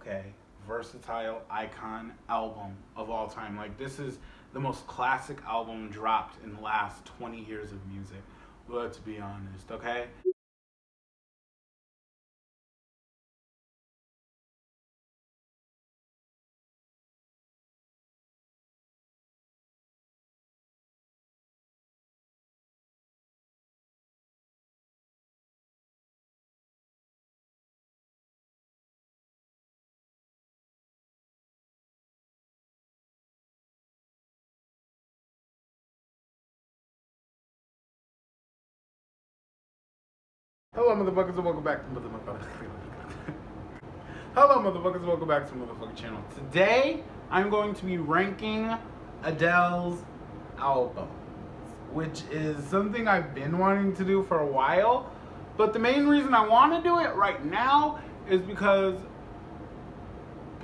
okay, versatile icon album of all time. Like, this is the most classic album dropped in the last 20 years of music. Let's be honest, okay? Hello, motherfuckers, and welcome back to motherfuckers. Hello, motherfuckers, welcome back to motherfucking channel. Today, I'm going to be ranking Adele's albums, which is something I've been wanting to do for a while. But the main reason I want to do it right now is because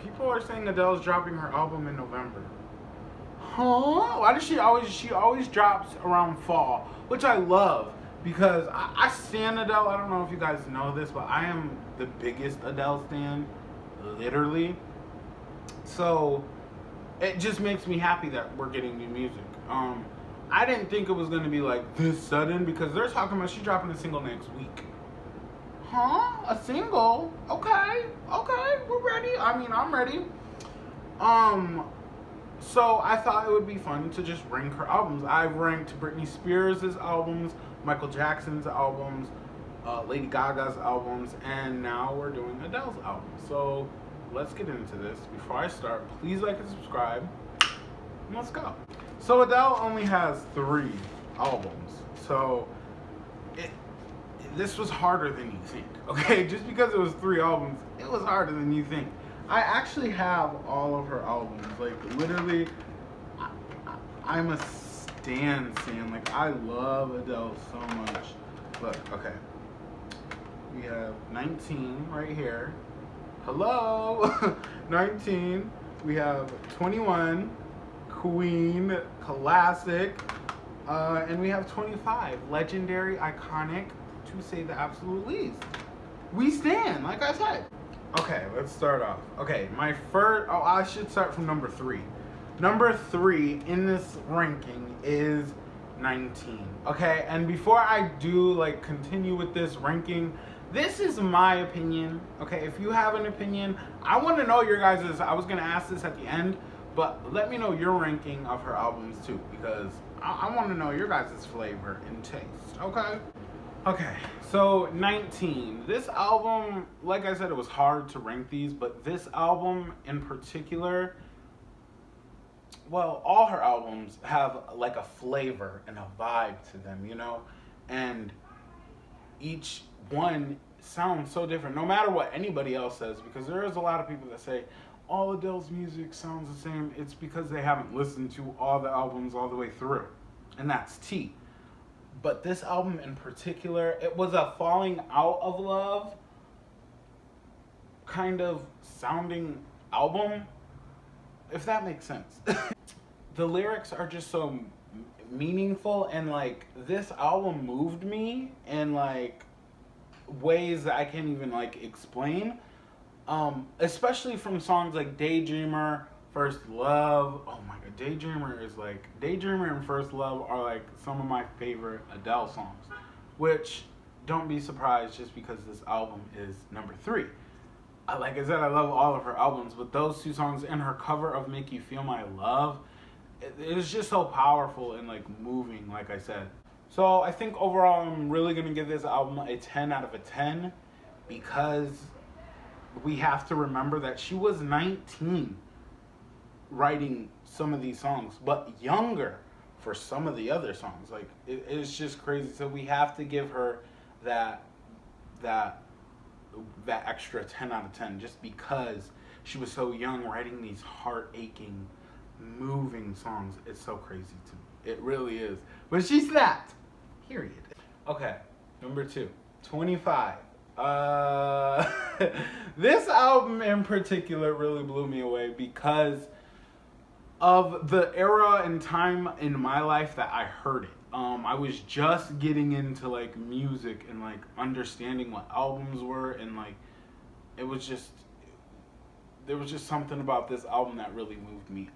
people are saying Adele's dropping her album in November. Huh? Why does she always drops around fall, which I love because I stan Adele. I don't know if you guys know this, but I am the biggest Adele stan, literally. So it just makes me happy that we're getting new music. I didn't think it was gonna be like this sudden because they're talking about she's dropping a single next week. Huh? A single? Okay, we're ready. I mean, I'm ready. Um, so I thought it would be fun to just rank her albums. I've ranked Britney Spears' albums, Michael Jackson's albums, Lady Gaga's albums, and now we're doing Adele's album. So let's get into this. Before I start, please like and subscribe. And let's go. So Adele only has 3 albums. So this was harder than you think, okay? Just because it was 3 albums, it was harder than you think. I actually have all of her albums. Like, literally, I'm a stan. Like, I love Adele so much. Look, okay. We have 19 right here. Hello! 19. We have 21, Queen, Classic. And we have 25, Legendary, Iconic, to say the absolute least. We stand, like I said. Okay, let's start off. Okay, my first, I should start from number 3. Number 3 in this ranking is 19. Okay, and before I do like continue with this ranking, this is my opinion. Okay, if you have an opinion, I want to know your guys's. I was gonna ask this at the end, but let me know your ranking of her albums too, because I want to know your guys' flavor and taste. Okay. Okay, so 19. This album, like I said, it was hard to rank these, but this album in particular, well, all her albums have like a flavor and a vibe to them, you know? And each one sounds so different, no matter what anybody else says, because there is a lot of people that say, all Adele's music sounds the same. It's because they haven't listened to all the albums all the way through. And that's T. But this album in particular, it was a falling out of love kind of sounding album, if that makes sense. The lyrics are just so meaningful, and like this album moved me in like ways that I can't even like explain. Especially from songs like Daydreamer, First Love. Oh my god, Daydreamer and First Love are like some of my favorite Adele songs, which don't be surprised just because this album is number 3. Like I said, I love all of her albums, but those 2 songs and her cover of Make You Feel My Love, it is just so powerful and like moving, like I said. So I think overall I'm really gonna give this album a 10 out of a 10 because we have to remember that she was 19 writing some of these songs, but younger for some of the other songs. Like it's just crazy. So we have to give her that extra 10 out of 10 just because she was so young writing these heart-aching, moving songs. It's so crazy to me. It really is. But she snapped. Period. Okay, number 2, 25. This album in particular really blew me away because of the era and time in my life that I heard it. I was just getting into like music and like understanding what albums were, and like it was just there was just something about this album that really moved me.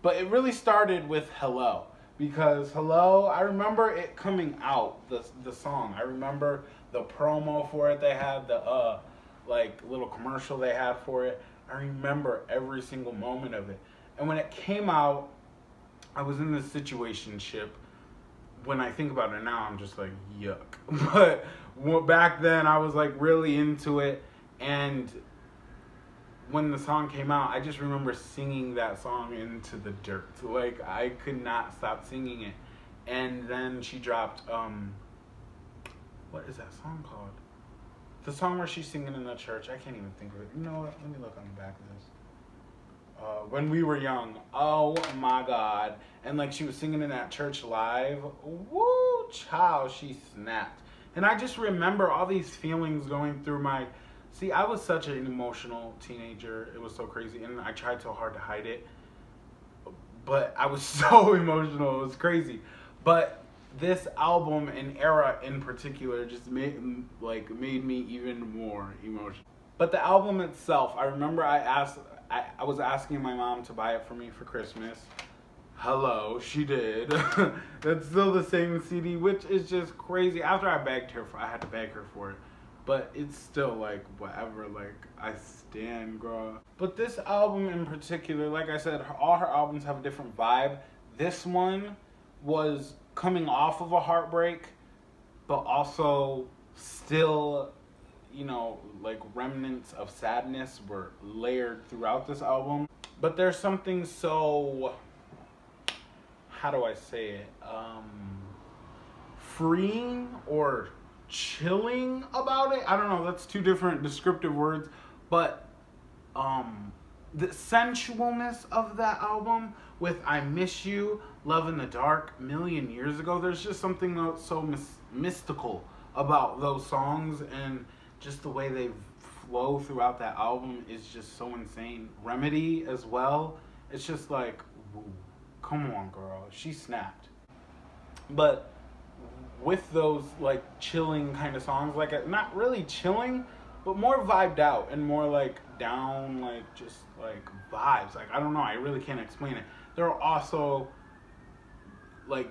But it really started with Hello, because Hello, I remember it coming out, the song. I remember the promo for it they had, the like little commercial they had for it. I remember every single moment of it. And when it came out, I was in this situationship. When I think about it now, I'm just like, yuck. But back then, I was like really into it. And when the song came out, I just remember singing that song into the dirt. Like, I could not stop singing it. And then she dropped, what is that song called? The song where she's singing in the church. I can't even think of it. You know what? Let me look on the back of this. When We Were Young. Oh my God. And like she was singing in that church live. Woo, child, she snapped. And I just remember all these feelings going through my... See, I was such an emotional teenager. It was so crazy. And I tried so hard to hide it. But I was so emotional. It was crazy. But this album and era in particular just made me even more emotional. But the album itself, I remember I was asking my mom to buy it for me for Christmas. Hello, she did. That's still the same CD, which is just crazy. After I had to beg her for it. But it's still like whatever, like I stand, girl. But this album in particular, like I said, all her albums have a different vibe. This one was coming off of a heartbreak, but also still, you know, like remnants of sadness were layered throughout this album. But there's something so, how do I say it, freeing or chilling about it. I don't know, that's two different descriptive words, but the sensualness of that album with I Miss You, Love in the Dark, Million Years Ago, there's just something so mystical about those songs, and just the way they flow throughout that album is just so insane. Remedy as well, it's just like, ooh, come on girl, she snapped. But with those like chilling kind of songs, like not really chilling, but more vibed out and more like down, like just like vibes. Like I don't know, I really can't explain it. There are also like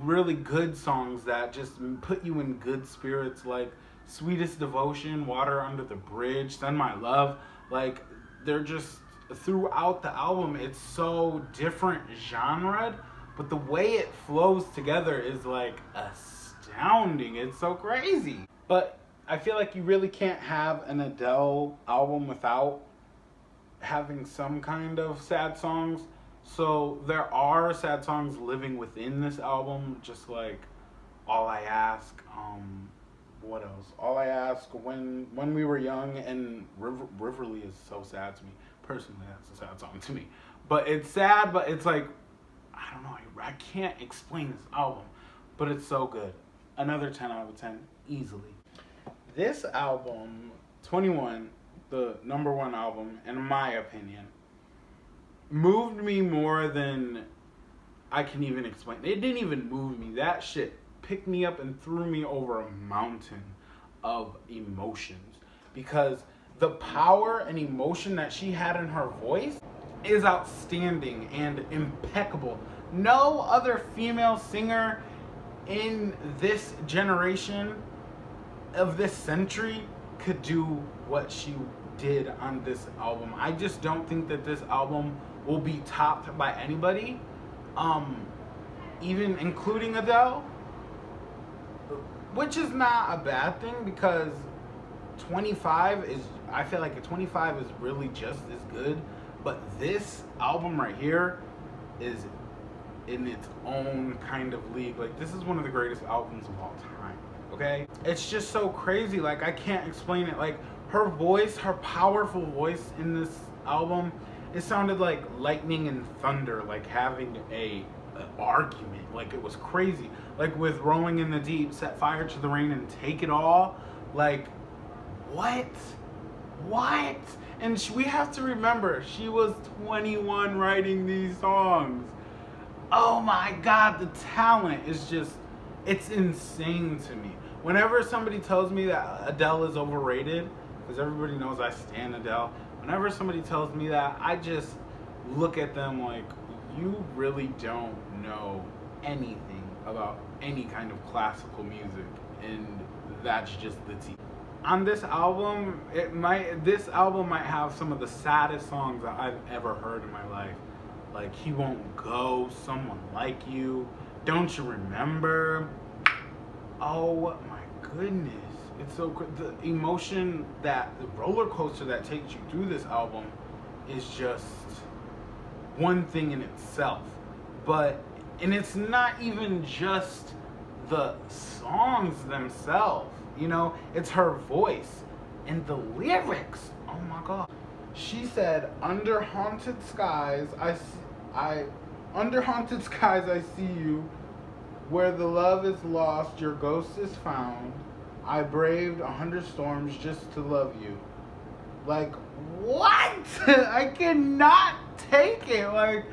really good songs that just put you in good spirits, like Sweetest Devotion, Water Under the Bridge, Send My Love. Like they're just throughout the album, it's so different genre, but the way it flows together is like astounding. It's so crazy. But I feel like you really can't have an Adele album without having some kind of sad songs. So there are sad songs living within this album, just like All I Ask, what else? All I Ask, When We Were Young, and Riverly is so sad to me. Personally, that's a sad song to me. But it's sad, but it's like, I don't know, I can't explain this album, but it's so good. Another 10 out of 10, easily. This album, 21, the number one album, in my opinion, moved me more than I can even explain. It didn't even move me. That shit picked me up and threw me over a mountain of emotions, because the power and emotion that she had in her voice is outstanding and impeccable. No other female singer in this generation of this century could do what she did on this album. I just don't think that this album will be topped by anybody, even including Adele, which is not a bad thing, because 25 is, I feel like a 25 is really just as good, but this album right here is in its own kind of league. Like, this is one of the greatest albums of all time, okay? It's just so crazy, like I can't explain it. Like her voice, her powerful voice in this album, it sounded like lightning and thunder, like having an argument. Like it was crazy. Like with Rolling in the Deep, Set Fire to the Rain, and Take It All. Like, what? And we have to remember, she was 21 writing these songs. Oh my God, the talent is just, it's insane to me. Whenever somebody tells me that Adele is overrated, because everybody knows I stan Adele, Whenever somebody tells me that, I just look at them like, you really don't know anything about any kind of classical music, and that's just the tea. On this album, this album might have some of the saddest songs that I've ever heard in my life. Like He Won't Go, Someone Like You, Don't You Remember? Oh my goodness. It's so the emotion, that the roller coaster that takes you through this album is just one thing in itself. And it's not even just the songs themselves, it's her voice and the lyrics. Oh my god. She said, under haunted skies I see you, where the love is lost your ghost is found. I braved 100 storms just to love you. Like, what? I cannot take it. Like,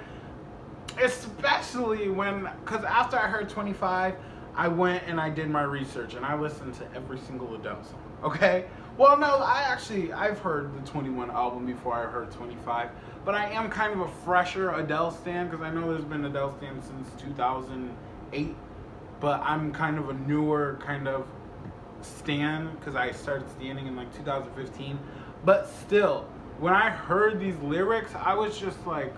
especially because after I heard 25, I went and I did my research and I listened to every single Adele song. Okay? Well, no, I've heard the 21 album before I heard 25, but I am kind of a fresher Adele stan, because I know there's been Adele stan since 2008, but I'm kind of a newer kind of stan, because I started standing in like 2015. But still, when I heard these lyrics, I was just like,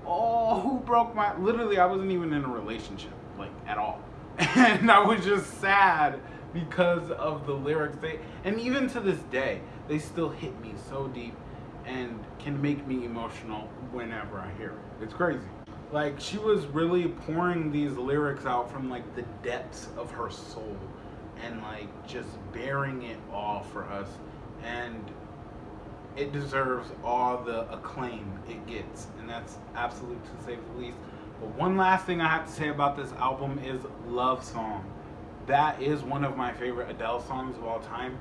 oh, who broke my... Literally, I wasn't even in a relationship, like, at all. And I was just sad because of the lyrics. And even to this day, they still hit me so deep and can make me emotional whenever I hear it. It's crazy. Like, she was really pouring these lyrics out from, like, the depths of her soul and, like, just bearing it all for us. And it deserves all the acclaim it gets, and that's absolute to say the least. But one last thing I have to say about this album is Love Song. That is one of my favorite Adele songs of all time.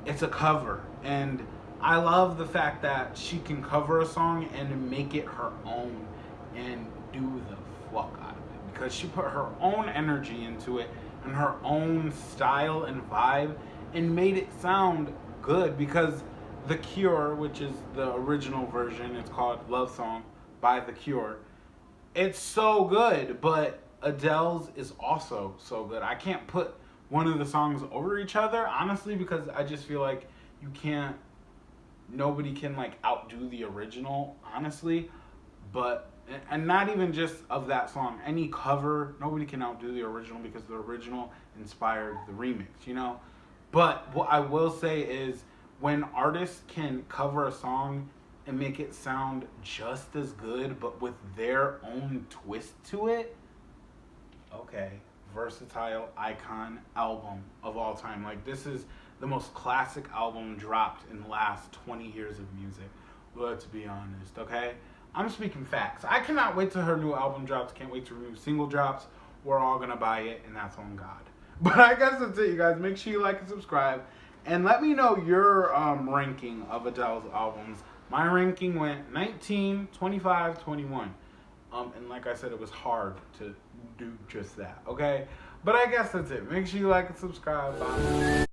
It's a cover, and I love the fact that she can cover a song and make it her own and do the fuck out of it, because she put her own energy into it and her own style and vibe and made it sound good. Because The Cure, which is the original version, it's called Love Song by The Cure. It's so good, but Adele's is also so good. I can't put one of the songs over each other, honestly, because I just feel like nobody can like outdo the original, honestly. But, and not even just of that song, any cover, nobody can outdo the original, because the original inspired the remix, But what I will say is, when artists can cover a song and make it sound just as good, but with their own twist to it, okay, versatile icon album of all time. Like, this is the most classic album dropped in the last 20 years of music. Let's be honest, okay? I'm speaking facts. I cannot wait till her new album drops. Can't wait till her new single drops. We're all gonna buy it, and that's on God. But I guess that's it, you guys. Make sure you like and subscribe. And let me know your ranking of Adele's albums. My ranking went 19, 25, 21. And like I said, it was hard to do just that, okay? But I guess that's it. Make sure you like and subscribe. Bye.